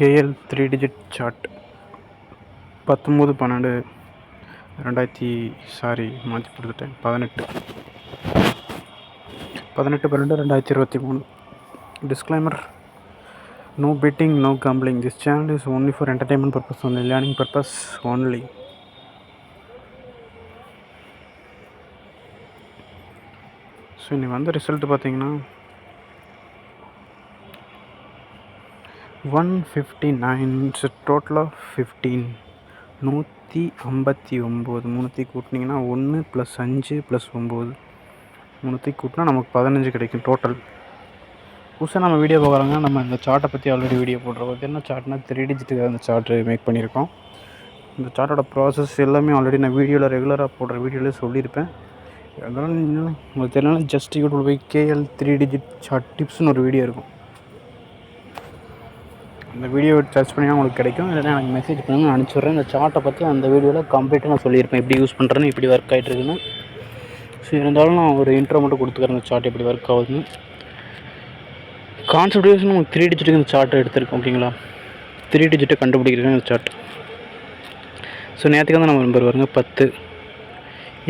KL 3 digit chart 19/12 மாற்றி கொடுத்துட்டேன் 18/12/2023. Disclaimer: no betting, no gambling. This channel is only for entertainment purpose only, learning purpose only. So இன்னைக்கு வந்த result பார்த்தீங்கன்னா 159. Total of 15. 159. 3 கூட்டினீங்கன்னா 1 + 5 + 9. 3 கூட்டினா நமக்கு 15 கிடைக்கும் டோட்டல். புதுசாக நம்ம வீடியோ பார்க்குறாங்க. நம்ம இந்த சார்ட்டை பற்றி ஆல்ரெடி வீடியோ போடுறோம். அது என்ன சார்ட்னா 3 டிஜிட்டுக்கு அந்த சார்ட்டு மேக் பண்ணியிருக்கோம். இந்த சார்ட்டோட ப்ராசஸ் எல்லாமே ஆல்ரெடி நான் வீடியோவில் ரெகுலராக போடுற வீடியோவில் சொல்லியிருப்பேன். அதனால் உங்களுக்கு தெரியல, ஜஸ்ட் யூடியூப் போய் கேஎல் 3 டிஜிட் சார்ட் டிப்ஸ்னு ஒரு வீடியோ இருக்கும். அந்த வீடியோ சர்ச் பண்ணினா உங்களுக்கு கிடைக்கும். இல்லைனா எனக்கு மெசேஜ் பண்ணுங்க, நான் அனுப்பிச்சுட்றேன். இந்த சார்ட்டை பற்றி அந்த வீடியோவில் கம்ப்ளீட்டாக நான் சொல்லியிருப்பேன், எப்படி யூஸ் பண்ணுறேன்னு, எப்படி ஒர்க் ஆகிட்டுருக்குன்னு. ஸோ இருந்தாலும் நான் ஒரு இன்ட்ரோ மட்டும் கொடுத்துக்கிறேன், இந்த சார்ட் எப்படி ஒர்க் ஆகுதுன்னு. கான்செப்ட் வைஸ் நமக்கு 3 டிஜிட்டுக்கு இந்த சார்ட்டை எடுத்துருக்கோம். ஓகேங்களா, 3 டிஜிட்டை கண்டுபிடிக்கிறேன் இந்த சார்ட். ஸோ நேற்றுக்கு வந்து நம்ம நம்பர் வருங்க 10.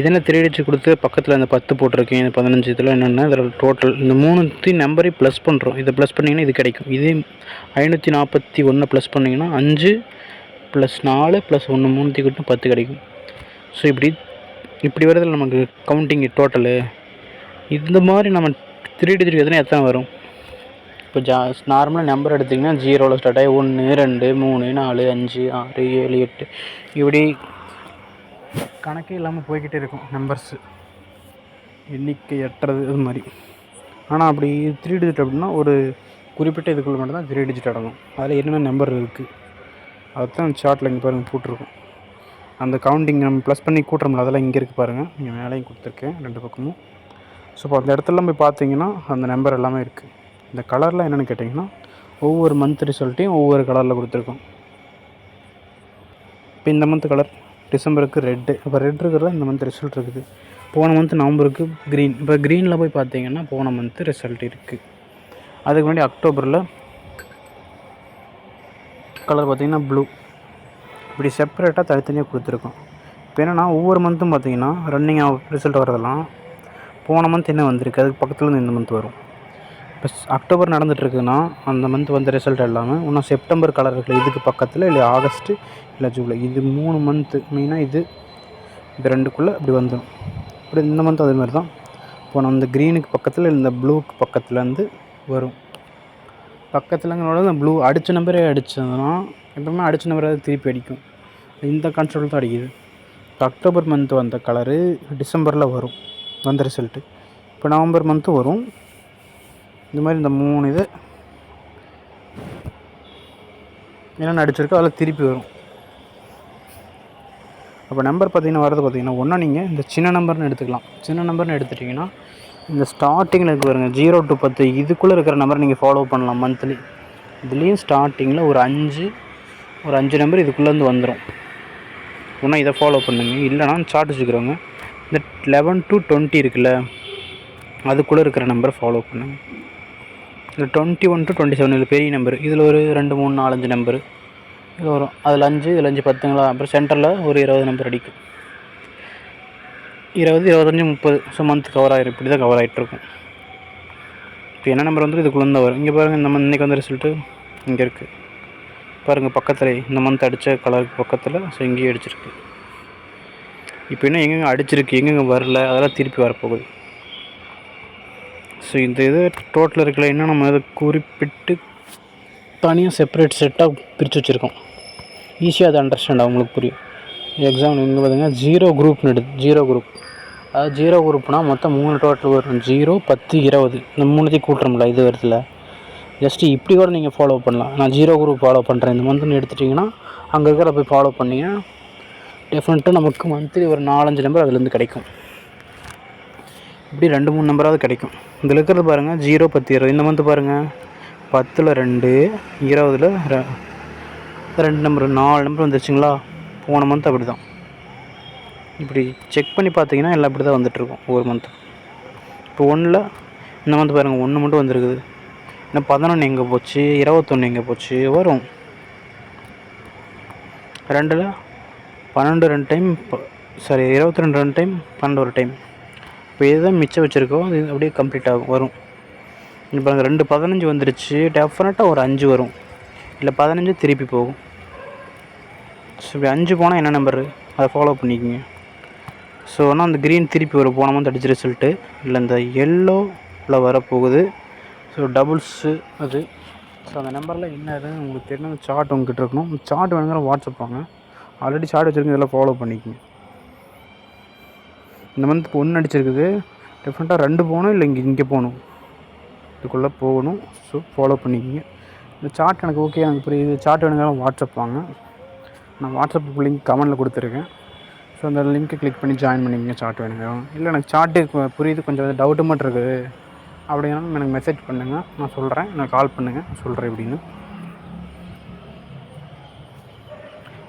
இதென்ன 3 டிஜிட் கொடுத்து பக்கத்தில் அந்த 10 போட்டிருக்கேன். இந்த 15 இதில் என்னென்னா இதில் டோட்டல் இந்த 3 நம்பரை ப்ளஸ் பண்ணுறோம். இதை ப்ளஸ் பண்ணிங்கன்னா இது கிடைக்கும். இதே 541 ப்ளஸ் பண்ணிங்கன்னா 5 + 4 + 1 3 கூட்டினா 10 கிடைக்கும். ஸோ இப்படி வரதில் நமக்கு கவுண்டிங் டோட்டலு இந்த மாதிரி நம்ம 3 டிஜிட் எத்தனை வரும். இப்போ நார்மலாக நம்பர் எடுத்திங்கன்னா 0ல் ஸ்டார்ட் ஆகி 1 2 3 4 5 6 7 8 இப்படி கணக்கே இல்லாமல் போய்கிட்டே இருக்கும் நம்பர்ஸு, எண்ணிக்கை எட்டுறது இது மாதிரி. ஆனால் அப்படி 3 டிஜிட் அப்படின்னா ஒரு குறிப்பிட்ட இதுக்குள்ள மட்டும்தான் 3 டிஜிட் அடங்கும். அதில் என்னென்ன நம்பர் இருக்குது அதுதான் சார்ட்டில் இங்கே பாருங்கள் போட்டிருக்கும். அந்த கவுண்டிங் நம்ம ப்ளஸ் பண்ணி கூட்டுறோம்ல, அதெல்லாம் இங்கே இருக்குது பாருங்கள். இங்கே மேலேயும் கொடுத்துருக்கேன் 2 பக்கமும். ஸோ இப்போ அந்த இடத்துலலாம் போய் பார்த்தீங்கன்னா அந்த நம்பர் எல்லாமே இருக்குது. இந்த கலரில் என்னென்னு கேட்டிங்கன்னா ஒவ்வொரு மந்த் ரிசல்ட்டையும் ஒவ்வொரு கலரில் கொடுத்துருக்கோம். இப்போ இந்த மந்த் கலர் டிசம்பருக்கு ரெட்டு. இப்போ ரெட் இருக்கிறதா இந்த மந்த் ரிசல்ட் இருக்குது. போன மந்த் நவம்பருக்கு க்ரீன். இப்போ க்ரீனில் போய் பார்த்தீங்கன்னா போன மந்த்து ரிசல்ட் இருக்குது. அதுக்கு முன்னாடி அக்டோபரில் கலர் பார்த்திங்கன்னா ப்ளூ. இப்படி செப்பரேட்டாக தனித்தனியாக கொடுத்துருக்கோம். இப்போ என்னென்னா ஒவ்வொரு மந்த்தும் பார்த்திங்கன்னா ரன்னிங் ரிசல்ட் வரதெல்லாம் போன மந்த் என்ன வந்திருக்கு அதுக்கு பக்கத்தில் இந்த மந்த் வரும். இப்போ அக்டோபர் நடந்துகிட்ருக்குன்னா அந்த மந்த் வந்த ரிசல்ட் எல்லாமே இன்னும் செப்டம்பர் கலர் இருக்குல்ல இதுக்கு பக்கத்தில், இல்லை ஆகஸ்ட்டு இல்லை ஜூலை, இது 3 மந்த்து மெயினாக இது 2க்குள்ளே இப்படி வந்துடும். இப்படி இந்த மந்த் அதே மாதிரி தான். இப்போ நம்ம இந்த க்ரீனுக்கு பக்கத்தில் இந்த ப்ளூக்கு பக்கத்துலேருந்து வரும். பக்கத்துலங்கிறோட இந்த ப்ளூ அடித்த நம்பரே அடித்ததுன்னா எப்பவுமே அடித்த நம்பராக திருப்பி அடிக்கும். இந்த கான்செப்ட் தான் அடிக்குது. இப்போ அக்டோபர் மந்த் வந்த கலரு டிசம்பரில் வரும் வந்த ரிசல்ட்டு. இப்போ நவம்பர் மந்த்து வரும். இந்த மாதிரி இந்த 3 இது என்னென்ன அடிச்சிருக்கோ அதில் திருப்பி வரும். அப்போ நம்பர் பார்த்திங்கன்னா வரது பார்த்திங்கன்னா ஒன்றா நீங்கள் இந்த சின்ன நம்பர்னு எடுத்துக்கலாம். சின்ன நம்பர்னு எடுத்துட்டிங்கன்னா இந்த ஸ்டார்டிங்கில் இருக்க பாருங்கள் 0 to 10 இதுக்குள்ளே இருக்கிற நம்பர் நீங்கள் ஃபாலோ பண்ணலாம் மந்த்லி. இதுலேயும் ஸ்டார்டிங்கில் ஒரு 5 நம்பர் இதுக்குள்ளேருந்து வந்துடும். ஒன்றா இதை ஃபாலோ பண்ணுங்க. இல்லைனா சார்ட் வச்சுக்கிறவங்க இந்த 11 to 20 இருக்குல்ல அதுக்குள்ளே இருக்கிற நம்பரை ஃபாலோ பண்ணுங்க. இந்த 21 to 27 இது பெரிய நம்பர். இதில் ஒரு 2 3 4 5 நம்பரு இது வரும். அதில் 5 இதில் 5 10ங்களா. அப்புறம் சென்டரில் ஒரு 20 நம்பர் அடிக்கும். 20 25 30. ஸோ மந்த் கவர் ஆகிடும். இப்படி தான் கவர் ஆகிட்ருக்கும். இப்போ என்ன நம்பர் வந்து இதுக்குள்ளே தான் வரும். இங்கே பாருங்கள் இந்த மந்த் இன்றைக்கி வந்த ரிசல்ட்டு இங்கே இருக்குது பாருங்கள். பக்கத்தில் இந்த மந்த் அடித்த கலருக்கு பக்கத்தில் ஸோ இங்கேயே அடிச்சிருக்கு. இப்போ என்ன எங்கெங்கே அடிச்சிருக்கு எங்கெங்கே வரல அதெல்லாம் திருப்பி வரப்போகுது. ஸோ இந்த இது டோட்டல் இருக்கல இன்னும் நம்ம அதை குறிப்பிட்டு தனியாக செப்பரேட் செட்டாக பிரித்து வச்சுருக்கோம். ஈஸியாக அதை அண்டர்ஸ்டாண்ட் அவங்களுக்கு புரியும். எக்ஸாம்பிள் இங்கே பார்த்தீங்கன்னா 0 குரூப்னு ஜீரோ குரூப். அதாவது 0 குரூப்னால் மொத்தம் 3 டோட்டல் வரும். 0 10 20 இந்த 3 கூட்டுறோம்ல இது வருதுல. ஜஸ்ட்டு இப்படி கூட நீங்கள் ஃபாலோ பண்ணலாம். நான் 0 குரூப் ஃபாலோ பண்ணுறேன் இந்த மந்த்னு எடுத்துட்டிங்கன்னா அங்கே இருக்கிற போய் ஃபாலோ பண்ணிங்கன்னா டெஃபினட்டாக நமக்கு மந்த்லி ஒரு 4-5 நம்பர் அதுலேருந்து கிடைக்கும். இப்படி 2-3 நம்பராவது கிடைக்கும். இதில் இருக்கிறது பாருங்கள் 0 10 20. இந்த மந்த்து பாருங்கள் 10ல் 2 20ல் 2 நம்பர் 4 நம்பர் வந்துருச்சுங்களா. போன மந்த் அப்படி தான். இப்படி செக் பண்ணி பார்த்தீங்கன்னா எல்லாம் அப்படி தான் வந்துட்டுருக்கும் ஒவ்வொரு மந்த்து. இப்போ 1ல் இந்த மந்த் பாருங்கள் 1 மட்டும் வந்துருக்குது. இன்னும் 11 எங்கே போச்சு 21 எங்கே போச்சு வரும். 2ல் 12 2 டைம், சாரி 22 2 டைம், 12 ஒரு டைம். இப்போ இதுதான் மிச்சம் வச்சுருக்கோம், இது அப்படியே கம்ப்ளீட் ஆகும் வரும். இப்போ அங்கே 2 15 வந்துருச்சு, டெஃபினட்டாக ஒரு 5 வரும், இல்லை 15 திருப்பி போகும். ஸோ இப்படி 5 போனால் என்ன நம்பரு அதை ஃபாலோ பண்ணிக்கோங்க. ஸோ ஆனால் அந்த க்ரீன் திருப்பி வரும், போன மந்த் அடிச்ச ரிசல்ட்டு. இல்லை இந்த எல்லோவில் வரப்போகுது. ஸோ டபுள்ஸு அது. ஸோ அந்த நம்பரில் என்ன இருக்குன்னு உங்களுக்கு தெரியும். அந்த சார்ட் உங்ககிட்ட இருக்கணும். சார்ட் வேணுங்கிற வாட்ஸ்அப் வாங்க, ஆல்ரெடி சார்ட் வச்சுருக்கீங்க, இதெல்லாம் ஃபாலோ பண்ணிக்கோங்க. இந்த மந்த் இப்போ 1 அடிச்சிருக்குது, டெஃபினட்டாக 2 போகணும், இல்லை இங்கே போகணும், இதுக்குள்ளே போகணும். ஸோ ஃபாலோ பண்ணிக்கோங்க. இந்த சார்ட் எனக்கு ஓகே, எனக்கு புரியுது, சார்ட் வேணுங்கிறத வாட்ஸ்அப் வாங்க. நான் வாட்ஸ்அப் லிங்க் கமெண்ட்டில் கொடுத்துருக்கேன். ஸோ அந்த லிங்க்கை கிளிக் பண்ணி ஜாயின் பண்ணிக்கோங்க சார்ட் வேணுங்க. இல்லை எனக்கு சார்ட்டு புரியுது, கொஞ்சம் டவுட்டு மட்டும் இருக்குது அப்படின்னா எனக்கு மெசேஜ் பண்ணுங்கள், நான் சொல்கிறேன். எனக்கு கால் பண்ணுங்கள், சொல்கிறேன் எப்படின்னு.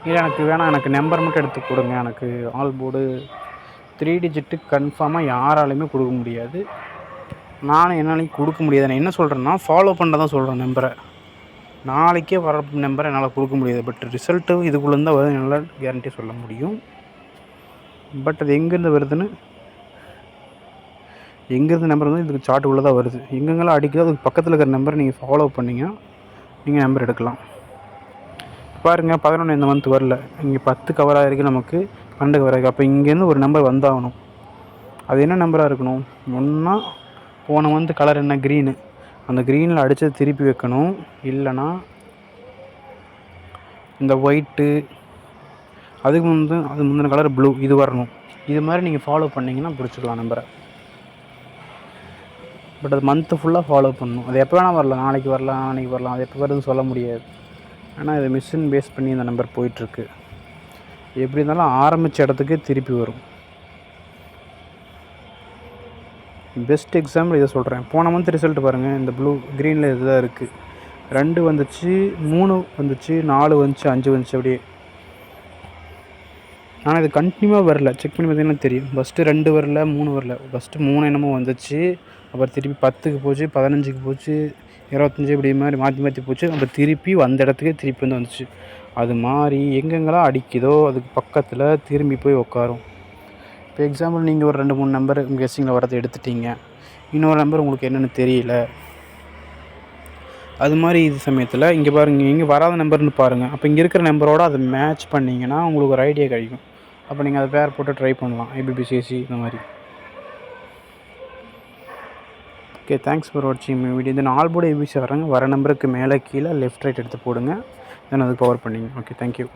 இல்லை எனக்கு வேணாம், எனக்கு நம்பர் மட்டும் எடுத்து கொடுங்க. எனக்கு ஆல் போர்டு 3 டிஜிட்டு கன்ஃபார்மாக யாராலையுமே கொடுக்க முடியாது, நானும் என்னாலையும் கொடுக்க முடியாது. நான் என்ன சொல்கிறேன்னா, ஃபாலோ பண்ணுறதான் சொல்கிறேன். நம்பரை நாளைக்கே வர நம்பரை என்னால் கொடுக்க முடியாது. பட் ரிசல்ட்டு இதுக்குள்ளேருந்து வருது, என்னால் கேரண்டி சொல்ல முடியும். பட் அது எங்கேருந்து வருதுன்னு, எங்கேருந்து நம்பர் வந்து இதுக்கு சார்ட் உள்ளே தான் வருது. எங்கெங்கெல்லாம் அடிக்குதோ அதுக்கு பக்கத்தில் இருக்கிற நம்பரை நீங்கள் ஃபாலோ பண்ணிங்க, நீங்கள் நம்பர் எடுக்கலாம். பாருங்கள் 11 இந்த மந்த் வரல, இங்கே 10 கவர் ஆகிருக்கு, நமக்கு 12 கவர் ஆகிருக்கு. அப்போ இங்கேருந்து ஒரு நம்பர் வந்தாகணும். அது என்ன நம்பராக இருக்கணும்? ஒன்றா போன மந்த் கலர் என்ன, க்ரீனு, அந்த க்ரீனில் அடித்தது திருப்பி வைக்கணும். இல்லைனா இந்த ஒயிட்டு, அதுக்கு முந்தின கலர் ப்ளூ, இது வரணும். இது மாதிரி நீங்கள் ஃபாலோ பண்ணிங்கன்னா பிடிச்சிக்கலாம் நம்பரை. பட் அது மந்த்து ஃபுல்லாக ஃபாலோ பண்ணணும். அது எப்போ வேணால் வரலாம், நாளைக்கு வரலாம், நாளைக்கு வரலாம், அது எப்போ வருதுன்னு சொல்ல முடியாது. ஆனால் இது மிஷின் பேஸ் பண்ணி இந்த நம்பர் போயிட்டுருக்கு. எப்படி இருந்தாலும் ஆரம்பித்த இடத்துக்கு திருப்பி வரும். பெஸ்ட் எக்ஸாம்பிள் இதை சொல்கிறேன். போன மந்த் ரிசல்ட் பாருங்கள், இந்த ப்ளூ க்ரீனில் இதுதான் இருக்குது. 2 வந்துச்சு, 3 வந்துச்சு, 4 வந்துச்சு, 5 வந்துச்சு அப்படியே. ஆனால் இது கண்டினியூவாக வரல, செக் பண்ணி பார்த்தீங்கன்னா தெரியும். ஃபஸ்ட்டு 2 வரல, 3 வரல, ஃபஸ்ட்டு 3 என்னமோ வந்துச்சு, அப்புறம் திருப்பி 10க்கு போச்சு, 15க்கு போச்சு, 25 இப்படி மாதிரி மாற்றி போச்சு. அப்புறம் திருப்பி வந்த இடத்துக்கே திருப்பி வந்துச்சு. அது மாதிரி எங்கெங்கெல்லாம் அடிக்குதோ அதுக்கு பக்கத்தில் திரும்பி போய் உட்காரும். இப்போ எக்ஸாம்பிள் நீங்கள் ஒரு 2-3 நம்பர் உங்கள் கெஸ்ஸிங்கில் வரதை எடுத்துட்டீங்க, இன்னொரு நம்பர் உங்களுக்கு என்னென்னு தெரியல, அது மாதிரி இது சமயத்தில் இங்கே பாருங்கள், இங்கே வராத நம்பர்னு பாருங்கள். அப்போ இங்கே இருக்கிற நம்பரோடு அதை மேட்ச் பண்ணிங்கன்னா உங்களுக்கு ஒரு ஐடியா கிடைக்கும். அப்போ நீங்கள் அதை பேர் போட்டு ட்ரை பண்ணலாம், IBPCSE இந்த மாதிரி. ஓகே, தேங்க்ஸ் ஃபார் வாட்சிங் மை வீடியோ. இந்த 4 போர்டு ABC வர நம்பருக்கு மேலே கீழே லெஃப்ட் ரைட் எடுத்து போடுங்க, தென் அதுக்கு பவர் பண்ணிங்க. Okay, thank you.